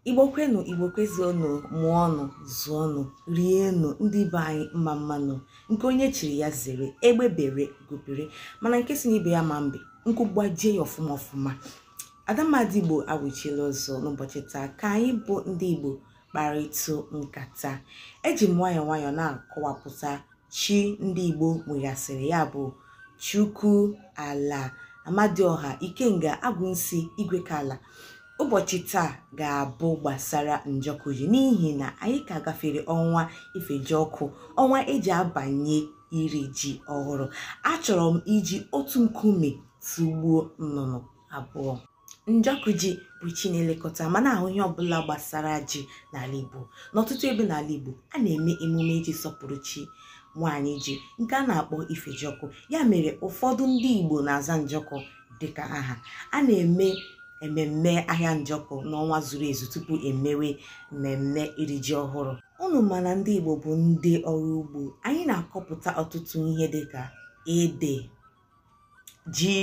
Igbo kwenu, Igbo kwezuonu, mụọnụ, zụọnụ, rienụ, ndị be anyị mma mmanụ, nke onye chiri ya zere, egbe bere gobere, mana nke si n'ibe ya ma mbe, nkụ gbajie ya ọfụma ọfụma. Adanma Adaigbo awụchiela ọzọ n'ụbọchị taa ka anyị bụ ndị Igbo kparịta nkata. Eji m nwayọọ nwayọọ na-akọwapụta chi ndị Igbo nwegasịrị, ya bụ Chukwu, ala, Amadioha, Ikenga, Agụnsi, Igwe Kala. Ụbọchị taa ga-abụ gbasara Njoku ji, n'ihi na anyị ka gafere ọnwa ifeji ọkụ, ọnwa eji abanye iri ji ọhụrụ. Achọrọ m iji otu nkume tụgbuo nnụnụ abụọ. Njoku ji bụ chi na-elekọta ma na-ahụ ihe ọbụla gbasara ji n'ala Igbo. N'ọtụtụ ebe n'ala Igbo, a na-eme emume iji sọpụrụ chi nwaanyị ji, nke a na-akpọ ifeji ọkụ. Ya mere ụfọdụ ndị Igbo na-aza Njoku dịka aha. A na-eme ememme ahịa Njoku n'ọnwa zuru ezu tupu emewe mmemme iri ji ọhụrụ. Unu mana ndị Igbo bụ ndị ọrụ ugbo. Anyị na-akọpụta ọtụtụ ihe dịka ede, ji,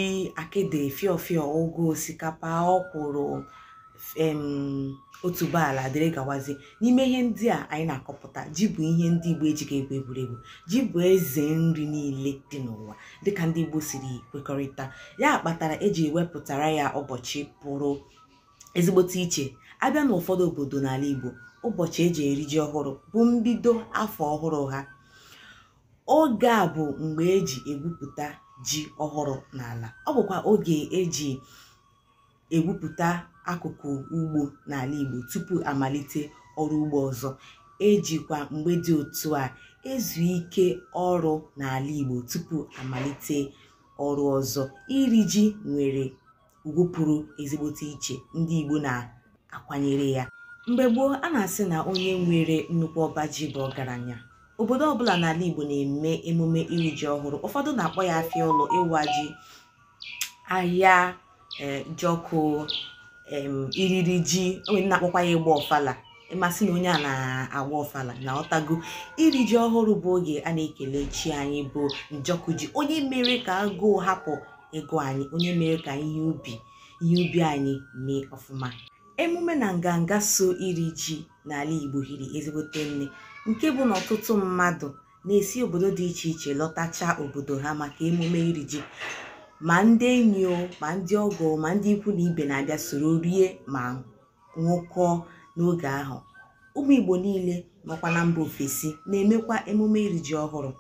akịdị, fịọfịọ, ụgụ, osikapa, ọkwụrụ, otuboala dịrị gawazi. N'ime ihe ndị a anyị na-akọpụta, ji bụ ihe ndị Igbo ejighị egwu egwuregwu. Ji bụ eze nri niile dị n'ụwa dịka ndị Igbo siri kwekọrịta. Ya kpatara eji ewepụtara ya ụbọchị pụrụ ezigbote iche. Abịa n'ụfọdụ obodo n'ala Igbo, ụbọchị eji eri ji ọhụrụ bụ mbido afọ ọhụrụ ha. Oge a bụ mgbe eji egwupụta ji ọhụrụ n'ala. Ọ bụkwa oge eji egwupụta akụkụ ugbo n'ala Igbo tupu amalite ọrụ ugbo ọzọ. Ejikwa mgbe dị otu a ezu ike ọrụ n'ala Igbo tupu amalite ọrụ ọzọ. Iri ji nwere ugwu pụrụ ezigbote iche ndị Igbo na-akwanyere ya. Mgbe gboo, a na-asị na onye nwere nnukwu ọba ji bụ ọgaranya. Obodo ọbụla n'ala Igbo na-eme emume iri ji ọhụrụ. Ụfọdụ na-akpọ ya afịa ụlọ, ịwa ji, ahịa Njoku, iriri ji, onwe na-akpọkwa ya ịgba ọfala. Ịmasị na onye a na-agba ọfala na ọtago. Iri ji ọhụrụ bụ oge a na-ekele chi anyị bụ Njoku ji, onye mere ka agụụ hapụ ịgụ anyị, onye mere ka ihe ubi anyị mee ọfụma. Emume na nganga so iri ji n'ala Igbo hiri ezigbote nne, nke bụ na ọtụtụ mmadụ na-esi obodo dị iche iche lọtacha obodo ha maka emume iri ji. Ma ndị enyi, ma ndị ọgọ, ma ndị ikwu na ibe na-abịa soro rie ma nwụkọọ n'oge ahụ. Ụmụ Igbo niile nọkwa na mba ofesi na-emekwa emume iri ji ọhụrụ.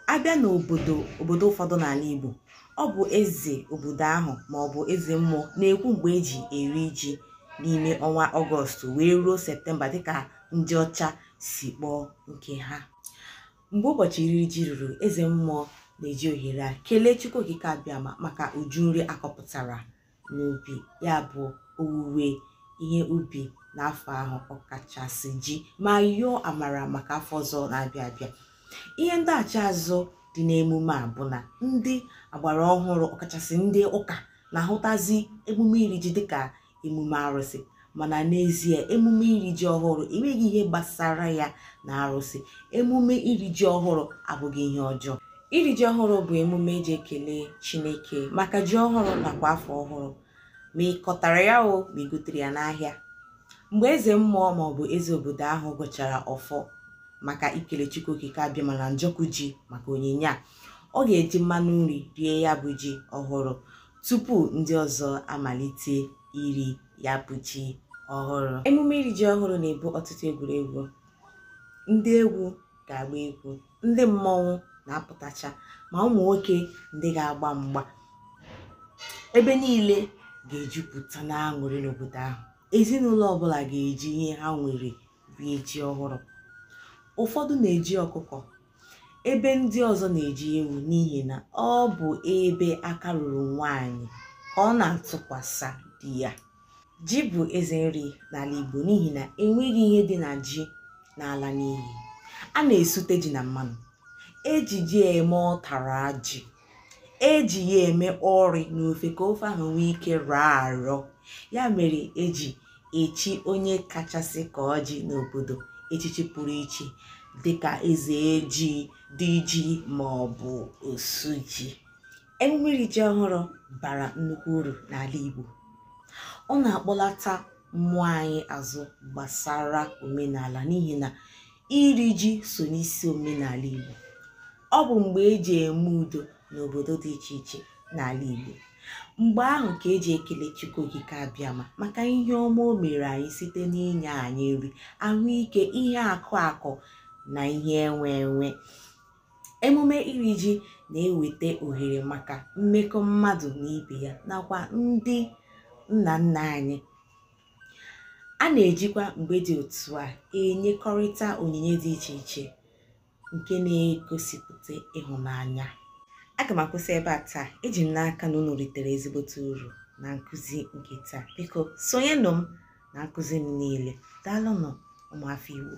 Abịa n'obodo ụfọdụ n'ala Igbo, ọ bụ eze obodo ahụ ma ọ bụ eze mmụọ na-ekwu mgbe eji eri ji n'ime ọnwa Ọgọst wee ruo Septemba dịka ndị ọcha si kpọọ nke ha. Mgbe ụbọchị iri ji ruru, eze mmụọ na-eji ohere a kelee Chukwu Okike Abịama maka uju nri akọpụtara n'ubi, ya bụ owuwe ihe ubi n'afọ ahụ, ọkachasị ji, ma yọọ amara maka afọ ọzọ na-abịa abịa. Ihe ndaghachi azụ dị n'emume a bụ na ndị agbara ọhụrụ, ọkachasị ndị ụka, na-ahụtazi emume iri ji dịka emume arụsị. Mana n'ezie, emume iri ji ọhụrụ enweghị ihe gbasara ya na arụsị. Emume iri ji ọhụrụ abụghị ihe ọjọọ. Iri ji ọhụrụ bụ emume eji ekele Chineke maka ji ọhụrụ nakwa afọ ọhụrụ, ma ị kọtara ya ma ị gotere ya n'ahịa. Mgbe eze mmụọ ma ọ bụ eze obodo ahụ gụchara ọfọ maka ikele Chukwu Okike Abịama na Njoku ji maka onyinye a, ọ ga-eji mmanụ nri rie ya bụ ji ọhụrụ tupu ndị ọzọ amalite iri ya bụ ji ọhụrụ. Emume iri ji ọhụrụ na-ebu ọtụtụ egwuregwu. Ndị egwu ga-agba egwu, ndị mmọnwụ na-apụtacha, ma ụmụ nwoke ndị ga-agba mgba. Ebe niile ga-ejupụta n'aṅụrị n'obodo ahụ. Ezinụlọ ọbụla ga-eji ihe ha nwere rie ji ọhụrụ. Ụfọdụ na-eji ọkụkọ, ebe ndị ọzọ na-eji ewu, n'ihi na ọ bụ ebe aka ruru nwaanyị ka ọ na-atụkwasị di ya. Ji bụ eze nri n'ala Igbo n'ihi na enweghị ihe dị na ji n'ala n'iyi. A na-esute ji na mmanụ. Eji ji eme ọtara ji. Eji ya eme Orie n'ofe ka ofe ahụ nwee ike rọọ arọ. Ya mere eji echi onye kachasị ka ọjị n'obodo echichi pụrụ iche dịka eze ji, dị ji ma ọ bụ osu ji. Emume iri ji ọhụrụ bara nnukwu uru n'ala Igbo. Ọ na-akpọlata mmụọ anyị azụ gbasara omenala, n'ihi na iri ji so n'isi omenala Igbo. Ọ bụ mgbe eji eme udo n'obodo dị iche iche n'ala Igbo. Mgbe ahụ ka eji ekele Chukwu Okike Abịama maka ihe ọma o mere anyị site n'inye anyị nri, ahụike, ihe akụ na ihe enwe. Emume iri ji na-eweta ohere maka mmekọ mmadụ na ibe ya nakwa ndị nna nna anyị. A na-ejikwa mgbe dị otu a enyekọrịta onyinye dị iche iche nke na-egosipụta ịhụnanya. Aga m akwụsị ebe a taa. Eji m n'aka na unu ritere ezigbote uru na nkụzi nke taa. Biko sonyenụ m na nkụzi m niile. Daalụnụ ụmụafọ Igbo.